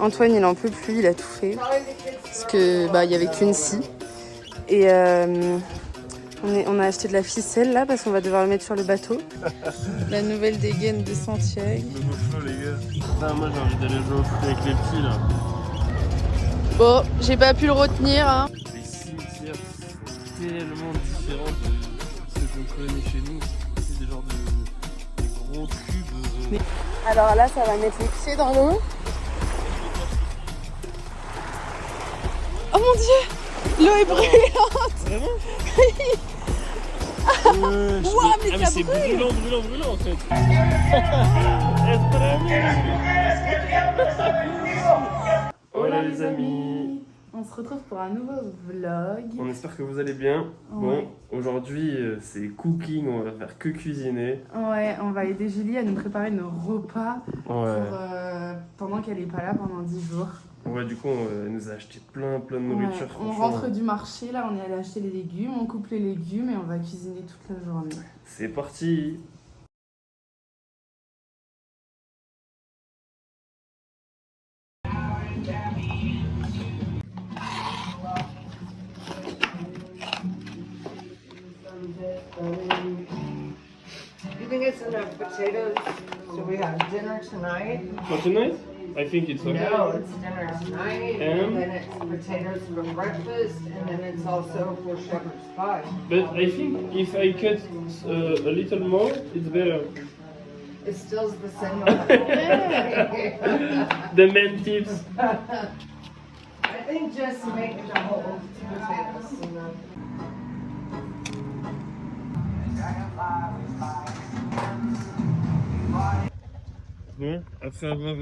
Antoine il en peut plus, il a tout fait parce que il y avait qu'une scie et on a acheté de la ficelle là parce qu'on va devoir le mettre sur le bateau. La nouvelle dégaine de Santiago. Nouveau flow les gars. Putain, moi j'ai envie d'aller jouer au foot avec les petits là. Bon, j'ai pas pu le retenir hein. Les cimetières sont tellement différents de ce qu'on connaît chez nous. C'est des genres de gros cubes. Alors là ça va mettre les pieds dans l'eau. Oh mon dieu, l'eau est brûlante. Vraiment? Ouah, mais ça c'est brûle. brûlant en fait. Hola les amis. On se retrouve pour un nouveau vlog. On espère que vous allez bien. Ouais. Bon, aujourd'hui c'est cooking, on va faire que cuisiner. Ouais, on va aider Julie à nous préparer nos repas Ouais. pendant qu'elle est pas là pendant 10 jours. Ouais, du coup, elle nous a acheté plein de nourriture. Ouais, on rentre du marché, là on est allé acheter les légumes, on coupe les légumes et on va cuisiner toute la journée. C'est parti. You think it's enough potatoes? So we have dinner tonight? For tonight? I think it's okay. No, it's dinner tonight, And? and then it's potatoes for breakfast, and then it's also for shepherd's pie. But I think if I cut a little more, it's better. It still's the same amount. The main tips. I think just make the whole potatoes, you know. Bon, après avoir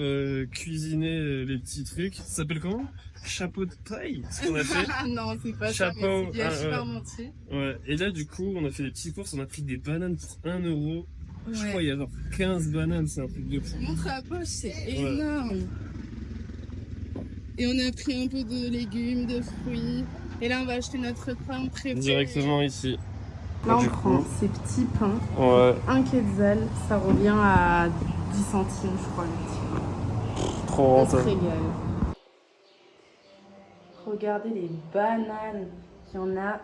cuisiné les petits trucs, ça s'appelle comment? Chapeau de paille, ce qu'on a fait. Non, c'est pas Chapeau, ça, mais c'est bien super ouais. menti. Ouais, et là du coup, on a fait des petites courses, on a pris des bananes pour 1 euro. Je Ouais. crois qu'il y a genre 15 bananes, c'est un truc de fou. Montre la poche, c'est énorme. Et on a pris un peu de légumes, de fruits. Et là, on va acheter notre pain préféré. Directement ici. Là, on Du prend coup, ces petits pains. ouais, 1 quetzal, ça revient à 10 centimes, je crois, le petit pain. trop On se rentable. régale. Regardez les bananes. Il y en a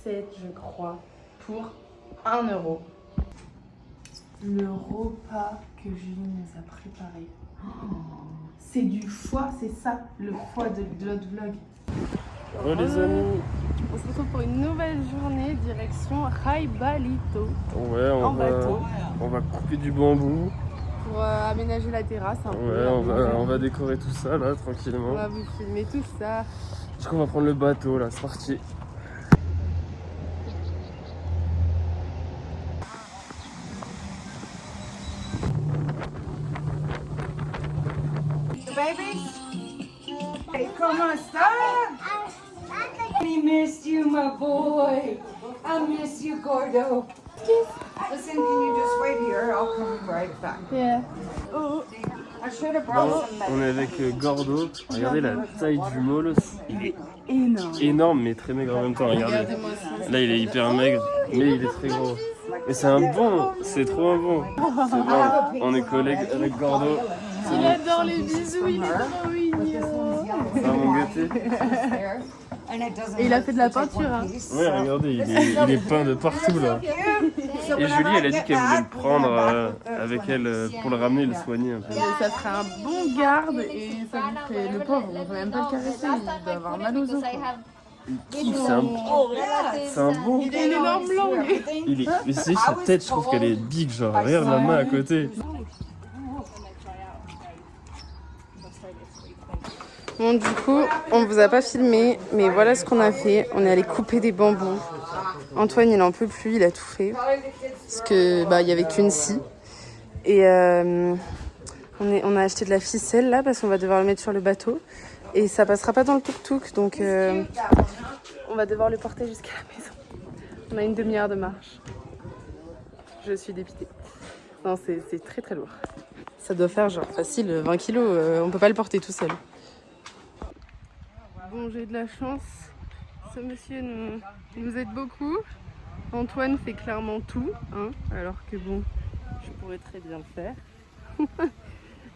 17, je crois, pour 1 euro. Le repas que Julie nous a préparé. Oh, c'est du foie, c'est ça, le foie de notre vlog. Ouais les amis. On se retrouve pour une nouvelle journée, direction Raibalito, Ouais, en bateau, on va couper du bambou. pour aménager la terrasse un peu. Ouais, on va décorer tout ça là, On tranquillement. va vous filmer tout ça. Du coup, on va prendre le bateau là, c'est parti. Baby? Hey, comment ça? I missed you, my boy. I miss you, Gordo. Listen, can you just wait here? I'll come right back. Yeah. I should have Bon, brought some on est avec Gordo. Regardez la taille du molosse. Il est Énorme. énorme mais très maigre en même temps. Regardez. Regardez-moi ça. Là, il est hyper maigre, mais il est très gros. Mais c'est un bon, c'est trop un bon. C'est bon. On est collègues avec Gordo. Il adore les bisous, il est trop mignon. Ça va mon gâté. Et il a fait de la peinture. Hein. Ouais, regardez, il est peint de partout là. Et Julie, elle a dit qu'elle voulait le prendre avec elle pour le ramener et le soigner un peu. Mais ça ferait un bon garde et ça lui ferait le pauvre. On peut même pas le caresser, il doit avoir mal aux os. C'est un bon. Il a une énorme langue. Mais c'est sa tête, je trouve qu'elle est big, genre regarde la main à côté. Bon, du coup, on vous a pas filmé, mais voilà ce qu'on a fait. On est allé couper des bambous. Antoine, il en peut plus, il a tout fait. Parce que il y avait qu'une scie. Et on a acheté de la ficelle là parce qu'on va devoir le mettre sur le bateau. Et ça passera pas dans le tuk-tuk, donc on va devoir le porter jusqu'à la maison. On a une demi-heure de marche. Je suis dépitée. Non, c'est très très lourd. Ça doit faire genre facile 20 kilos, on peut pas le porter tout seul. Bon, j'ai de la chance. Ce monsieur nous aide beaucoup. Antoine fait clairement tout, hein, alors que bon, je pourrais très bien le faire.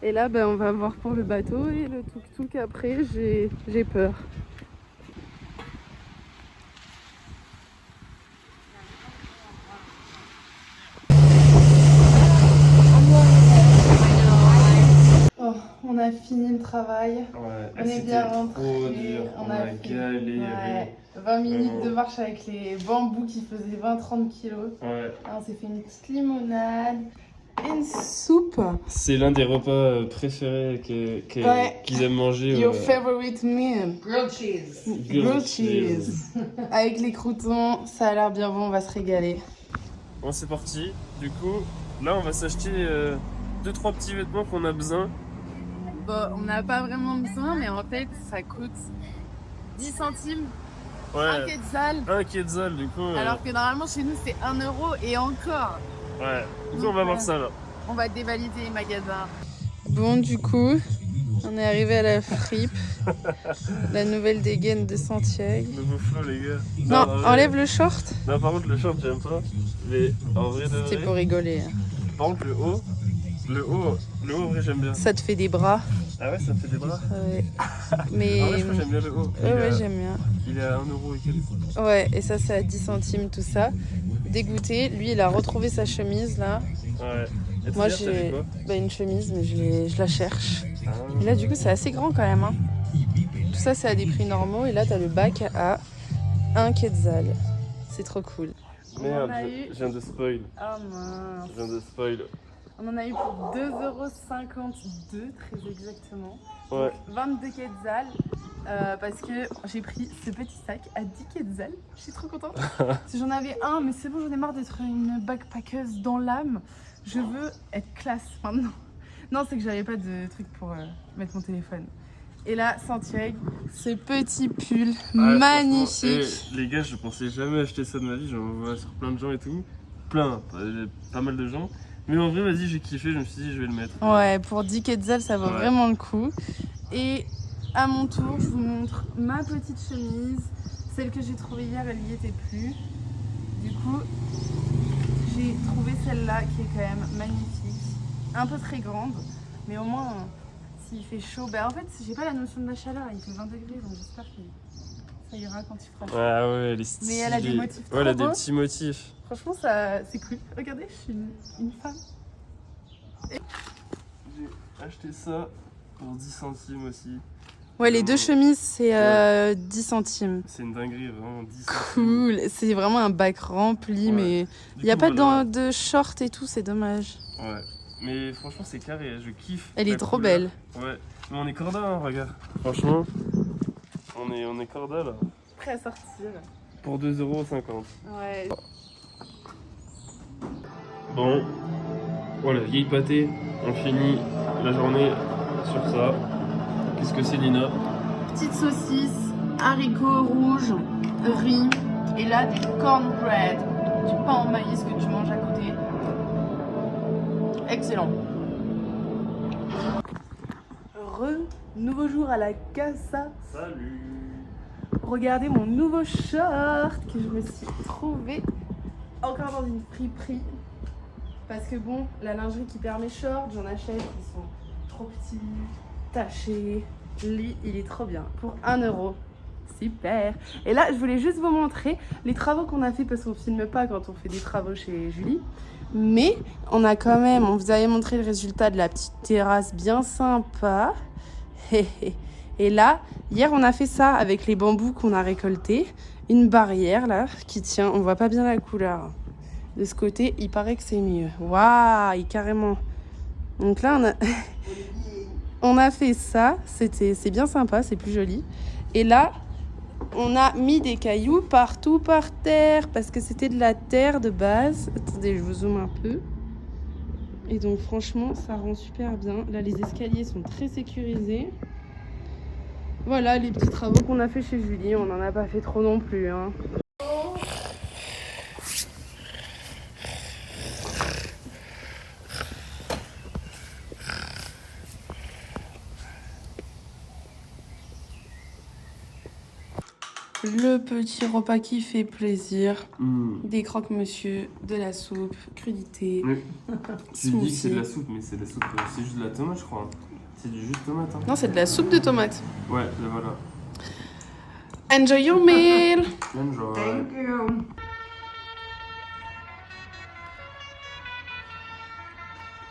Et là, on va voir pour le bateau et le tuk-tuk après, j'ai peur. Oh, on a fini le travail. Ouais, On est bien rentré. trop dur. On a galéré. Ouais, 20 minutes Vraiment. de marche avec les bambous qui faisaient 20-30 kilos. Ouais. On s'est fait une petite limonade, une soupe. C'est l'un des repas préférés Ouais. qu'ils aiment manger. Your favorite meal. Grilled cheese. Grilled cheese. Avec les croutons, ça a l'air bien bon, on va se régaler. Bon, c'est parti. Du coup, là, on va s'acheter 2-3 petits vêtements qu'on a besoin. Bon, on n'a pas vraiment besoin, mais en fait, ça coûte 10 centimes, Ouais. un quetzal. Un quetzal, du coup. Alors que normalement, chez nous, c'est 1 euro et encore. Ouais. Du coup, on va voir ça là. On va dévalider les magasins. Bon, du coup, on est arrivé à la fripe. La nouvelle dégaine de Santiago. Nouveau flow, les gars. Non, en vrai- enlève le short. Non, par contre, le short, j'aime pas. Mais en vrai, de C'est vrai. pour rigoler. Par contre, le haut, en vrai, j'aime bien. Ça te fait des bras. Ah ouais, ça me fait des bras. Ouais. En Mais. vrai, je crois que j'aime bien le haut. Ouais, j'aime bien. Il est à 1 euro et quelques. Ouais, et ça, c'est à 10 centimes, tout ça. Dégoûté. Lui, il a retrouvé sa chemise, là. Ouais. Et Moi, toi, t'avais j'ai quoi une chemise, mais je la cherche. Ah. Et là, du coup, c'est assez grand quand même. Hein. Tout ça, c'est à des prix normaux. Et là, t'as le bac à 1 quetzal. C'est trop cool. Merde, On en a eu- je viens de spoil. Oh mince. Je viens de spoil. On en a eu pour 2,52 € très exactement. Ouais. 22 quetzals. Parce que j'ai pris ce petit sac à 10 quetzals. Je suis trop contente. Si j'en avais un, mais c'est bon, j'en ai marre d'être une backpackeuse dans l'âme. Je veux être classe maintenant. Non, c'est que j'avais pas de truc pour mettre mon téléphone. Et là, Santiago, ce petit pull Ouais, magnifique. franchement, les gars, je pensais jamais acheter ça de ma vie. J'en vois sur plein de gens et tout. Pas mal de gens. Mais en vrai, vas-y, j'ai kiffé. Je me suis dit, je vais le mettre. Ouais, pour 10 quetzals, ça vaut Ouais. vraiment le coup. Et à mon tour, je vous montre ma petite chemise. Celle que j'ai trouvée hier, elle n'y était plus. Du coup, j'ai trouvé celle-là qui est quand même magnifique. Un peu très grande, mais au moins, s'il fait chaud... en fait, j'ai pas la notion de la chaleur, il fait 20 degrés, donc j'espère que ça ira quand il fera chaud. Ah ouais, elle est stylée. Mais elle a des motifs Ouais, elle a trop des beaux. petits motifs. Franchement, c'est cool. Regardez, je suis une femme. J'ai acheté ça pour 10 centimes aussi. Ouais, les deux chemises, c'est 10 centimes. C'est une dinguerie, vraiment 10 centimes. Cool, c'est vraiment un bac rempli, Ouais. mais Du il n'y a coup, pas voilà. de short et tout, c'est dommage. Ouais. Mais franchement, c'est carré, je kiffe. Elle la est trop couleur. belle. Ouais. Mais on est corda, hein, regarde. Franchement, on est corda là. Prêt à sortir. Pour 2,50 €. Ouais. Bon, voilà, vieille pâté, on finit la journée sur ça. Qu'est-ce que c'est, Lina? Petite saucisse, haricots rouges, riz, et là du cornbread, du pain en maïs que tu manges à côté. Excellent. Nouveau jour à la casa. Salut! Regardez mon nouveau short que je me suis trouvé encore dans une friperie. Parce que bon, la lingerie qui perd mes shorts, j'en achète, ils sont trop petits, tachés. Lui, il est trop bien. Pour 1 €. Super. Et là, je voulais juste vous montrer les travaux qu'on a fait parce qu'on filme pas quand on fait des travaux chez Julie. Mais on a quand même, on vous avait montré le résultat de la petite terrasse bien sympa. Et là, hier, on a fait ça avec les bambous qu'on a récoltés. Une barrière là qui tient, on voit pas bien la couleur. De ce côté, il paraît que c'est mieux. Waouh, carrément. Donc là, on a fait ça. C'est bien sympa, c'est plus joli. Et là, on a mis des cailloux partout par terre parce que c'était de la terre de base. Attendez, je vous zoome un peu. Et donc franchement, ça rend super bien. Là, les escaliers sont très sécurisés. Voilà les petits travaux qu'on a fait chez Julie. On n'en a pas fait trop non plus, hein. Le petit repas qui fait plaisir. Mmh. Des croque-monsieur, de la soupe, crudité. Oui. Tu dis que c'est de la Smoothie. soupe, mais c'est de la soupe, c'est juste de la tomate, je crois. C'est du jus de tomate. Hein. Non, c'est de la soupe de tomate. Ouais, là voilà. Enjoy your meal. Enjoy. Thank you.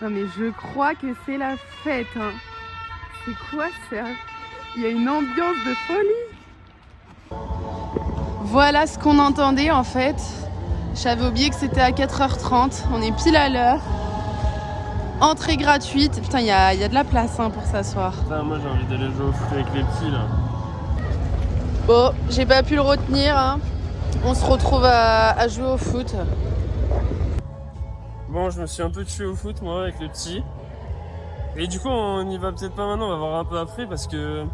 Non mais je crois que c'est la fête. Hein. C'est quoi ça? Il y a une ambiance de folie. Voilà ce qu'on entendait en fait. J'avais oublié que c'était à 4h30. On est pile à l'heure. Entrée gratuite. Putain, il y a de la place hein, pour s'asseoir. Putain, moi j'ai envie d'aller jouer au foot avec les petits là. Bon, j'ai pas pu le retenir. Hein. On se retrouve à jouer au foot. Bon, je me suis un peu tué au foot moi avec les petits. Et du coup, on y va peut-être pas maintenant, on va voir un peu après parce que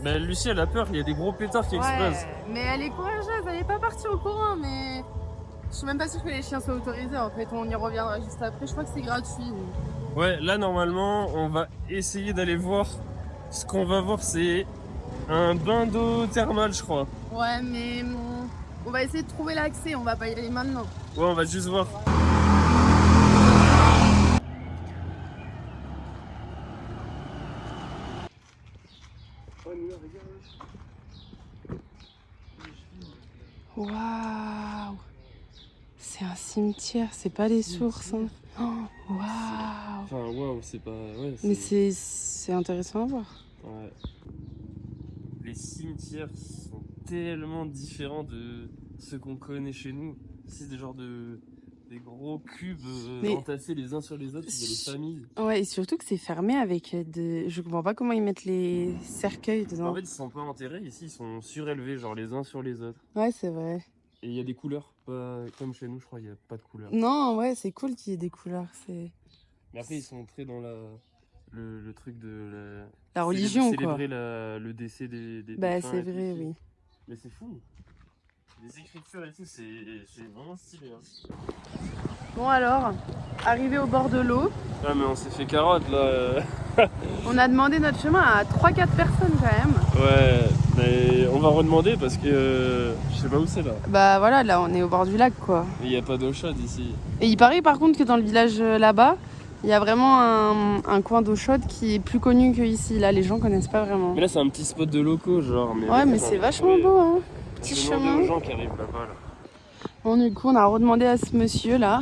bah, Lucie elle a peur, il y a des gros pétards qui explosent. Mais elle est courageuse, elle est pas partie au courant, mais je suis même pas sûre que les chiens soient autorisés en fait. On y reviendra juste après. Je crois que c'est gratuit. Ouais, là normalement, on va essayer d'aller voir. Ce qu'on va voir, c'est un bain d'eau thermale, je crois. Ouais, mais on va essayer de trouver l'accès. On va pas y aller maintenant. Ouais, on va juste voir. Waouh! C'est un cimetière, c'est pas les sources. Hein. Oh, waouh! Enfin, waouh, c'est pas. Ouais, Mais c'est intéressant à voir. Ouais. Les cimetières sont tellement différents de ceux qu'on connaît chez nous. C'est des genres de. Des gros cubes entassés les uns sur les autres, il y a des familles. Ouais, et surtout que c'est fermé avec de. Je comprends pas comment ils mettent les cercueils dedans. En fait, ils sont pas enterrés, ici ils sont surélevés, genre les uns sur les autres. Ouais, c'est vrai. Et il y a des couleurs, pas comme chez nous, je crois, il y a pas de couleurs. Non, ouais, c'est cool qu'il y ait des couleurs. C'est Mais après, ils sont très dans le truc de la religion, quoi. célébrer le décès des Bah, défunts c'est et tout, vrai, oui. Mais c'est fou. Les écritures et tout, c'est vraiment stylé. Hein. Bon, alors, arrivé au bord de l'eau, Ah, mais on s'est fait carotte là. on a demandé notre chemin à 3-4 personnes quand même. Ouais, mais on va redemander parce que je sais pas où c'est là. Bah voilà, là on est au bord du lac quoi. Il n'y a pas d'eau chaude ici. Et il paraît par contre que dans le village là-bas, il y a vraiment un coin d'eau chaude qui est plus connu que ici. Là, les gens connaissent pas vraiment. Mais là, c'est un petit spot de locaux, genre. Mais Ouais, mais c'est vachement beau, hein. Petit Je vais demander chemin. aux gens qui arrivent là-bas là. Bon, du coup, on a redemandé à ce monsieur là.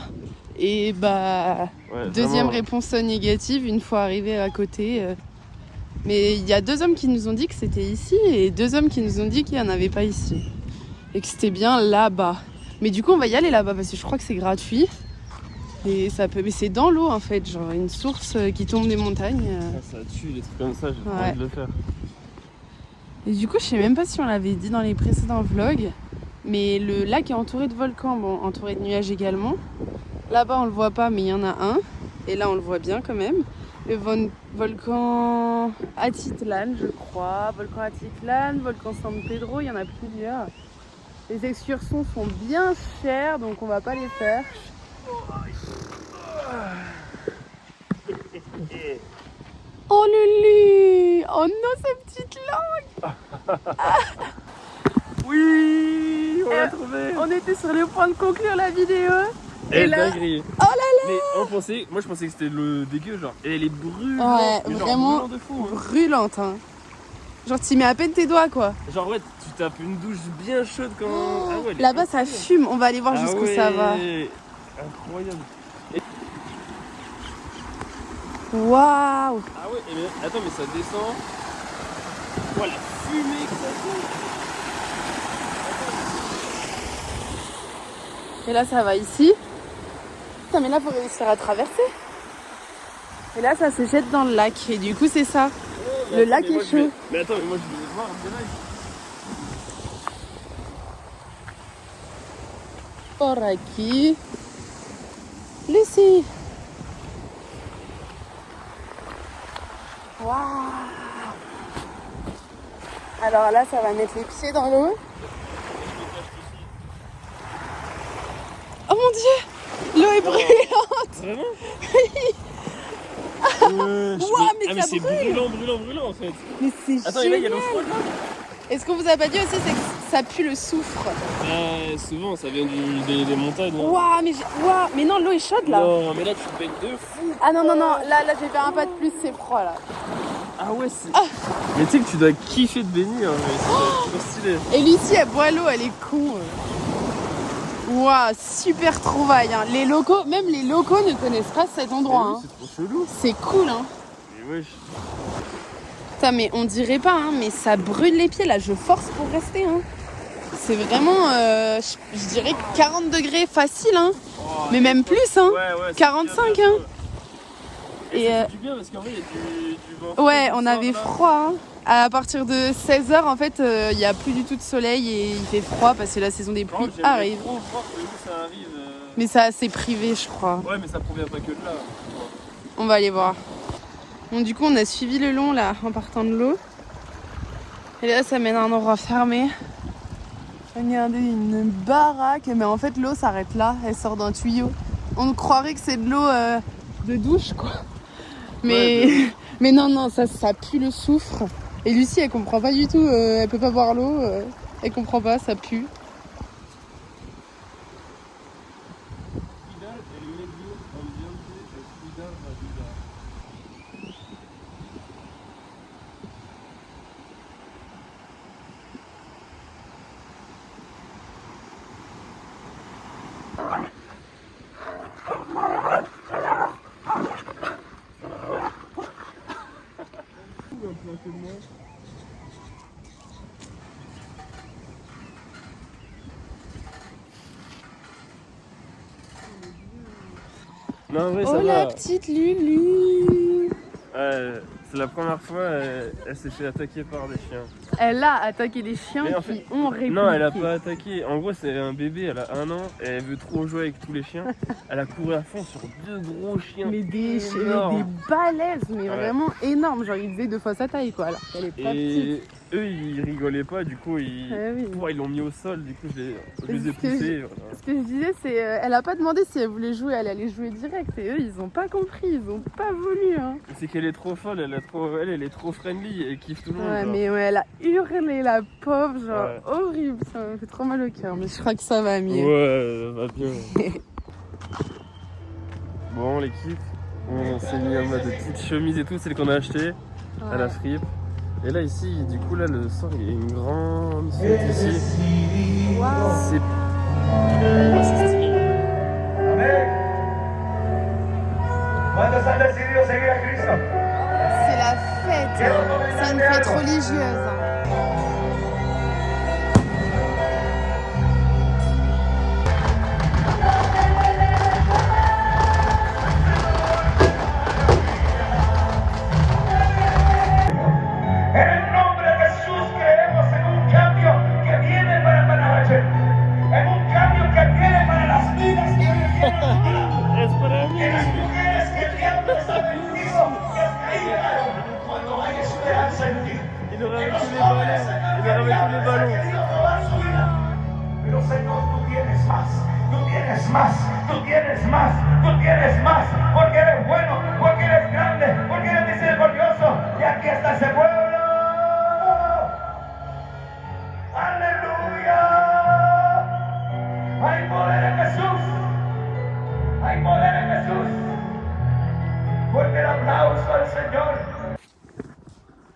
Et bah, Ouais, deuxième vraiment. réponse négative une fois arrivé à côté. Mais il y a 2 hommes qui nous ont dit que c'était ici et 2 hommes qui nous ont dit qu'il n'y en avait pas ici. Et que c'était bien là-bas. Mais du coup, on va y aller là-bas parce que je crois que c'est gratuit. Et ça peut... Mais c'est dans l'eau en fait, genre une source qui tombe des montagnes. Ah, ça tue les trucs comme ça, j'ai pas Ouais. envie de le faire. Et du coup, je sais même pas si on l'avait dit dans les précédents vlogs. Mais le lac est entouré de volcans, bon, entouré de nuages également. Là-bas, on le voit pas, mais il y en a un. Et là, on le voit bien quand même. Le volcan Atitlan, je crois. Volcan Atitlan, volcan San Pedro, il y en a plusieurs. Les excursions sont bien chères, donc on va pas les faire. Oh Lulu! Oh non, sa petite langue! Oui, on l'a trouvé. On était sur le point de conclure la vidéo. Et là- dinguerie. Oh là là! Mais moi je pensais que c'était le dégueu, genre. Et elle est brûlante. Ouais, mais genre vraiment brûlant de fou. Hein. brûlante, hein. Genre, t'y mets à peine tes doigts, quoi. Genre, ouais, tu tapes une douche bien chaude quand. Ah ouais, elle est Là-bas, ça incroyable. fume. On va aller voir Ah jusqu'où ouais, ça va. Incroyable. Waouh! Ah ouais, mais attends, mais ça descend. Oh, la fumée que ça fait. Et là, ça va ici. Putain, mais là, faut réussir à traverser. Et là, ça se jette dans le lac. Et du coup, c'est ça. Mais Le attends, lac mais moi, est je vais- chaud. Mais attends, mais moi je vais voir direct. Por aquí. Lucie. Waouh! Alors là, ça va mettre les pieds dans l'eau. Oh mon dieu! L'eau est brûlante! Vraiment? Ouah, mais ça c'est brûle. brûlant en fait. Mais c'est Attends, et là il y a génial! l'eau froide là. Et ce qu'on vous a pas dit aussi, c'est que ça pue le soufre. Souvent, ça vient des montagnes. Hein. Waouh, mais non, l'eau est chaude là. Non, mais là, tu te baignes de fou. Ah non, là j'ai fait un pas de plus, c'est froid là. Ah ouais, c'est... Mais tu sais que tu dois kiffer de baigner, hein, c'est trop stylé. Et Lucie, elle boit l'eau, elle est con. Waouh, super trouvaille. Hein. Même les locaux ne connaissent pas cet endroit. Oui, hein. c'est trop chelou. C'est cool, hein. Mais wesh. Putain, mais on dirait pas, hein, mais ça brûle les pieds là, je force pour rester. Hein. C'est vraiment, je dirais 40 degrés facile, hein. Oh, mais même plus, hein. Ouais, 45, bien, hein. Et ça fait du bien parce qu'en vrai, il y a du vent. Ouais, on avait froid. Hein. À partir de 16h, en fait, il n'y a plus du tout de soleil et il fait froid parce que la saison des pluies arrive. Trop voir que ça arrive. Mais ça, c'est privé, je crois. Ouais, mais ça provient pas que de là. On va aller voir. Bon, du coup, on a suivi le long là en partant de l'eau. Et là, ça mène à un endroit fermé. Regardez, une baraque. Mais en fait, l'eau s'arrête là. Elle sort d'un tuyau. On croirait que c'est de l'eau de douche, quoi. Mais, ouais, mais non, ça pue le soufre. Et Lucie, elle comprend pas du tout. Elle peut pas boire l'eau. Elle comprend pas, ça pue. Non, ouais, ça Oh va. la petite Lulu. C'est la première fois, elle s'est fait attaquer par des chiens. Elle a attaqué des chiens Mais en qui fait, ont répliqué. Non, elle a pas attaqué. En gros, c'est un bébé, elle a 1 an et elle veut trop jouer avec tous les chiens. Elle a couru à fond sur 2 gros chiens. Mais des énormes. balèzes, mais Ouais. vraiment énormes. Genre, ils faisaient 2 fois sa taille, quoi. Alors qu'elle est pas Et petite. eux, ils rigolaient pas, du coup, ils l'ont mis au sol. Du coup, je les ai poussés. Voilà. Ce que je disais, c'est elle a pas demandé si elle voulait jouer, elle allait jouer direct. Et eux, ils ont pas compris, ils ont pas voulu. Hein. C'est qu'elle est trop folle, elle est trop friendly et kiffe tout le monde. Ouais, genre. mais ouais, elle a hurlé, la pauvre, genre Ouais. horrible. Ça me fait trop mal au cœur, mais je crois que ça va mieux. Ouais, ça va bien. Bon, l'équipe, on s'est mis en mode petite chemise et tout, celle qu'on a achetée à la fripe. Et là, ici, du coup, là, le soir, il y a une grande fête ici. Wow. C'est stylé. C'est la fête, hein. C'est une fête religieuse. Hein. Il nous ramène tous les ballons. Pero Señor, tú tienes más, tú tienes más, tú tienes más, tú tienes más, porque eres bueno, porque eres grande, porque eres misericordioso. Y aquí está ese pueblo. Aleluya. Hay poder en Jesús. Hay poder en Jesús. Fuerte el aplauso al Señor.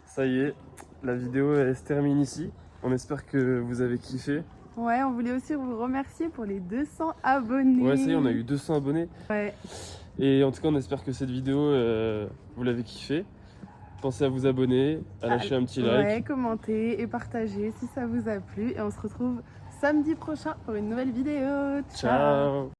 Ça y est, la vidéo elle se termine ici. On espère que vous avez kiffé. Ouais, on voulait aussi vous remercier pour les 200 abonnés. Ouais, ça y est, on a eu 200 abonnés. Ouais. Et en tout cas, on espère que cette vidéo, vous l'avez kiffé. Pensez à vous abonner, à lâcher un petit like. Ouais, commentez et partagez si ça vous a plu. Et on se retrouve samedi prochain pour une nouvelle vidéo. Ciao.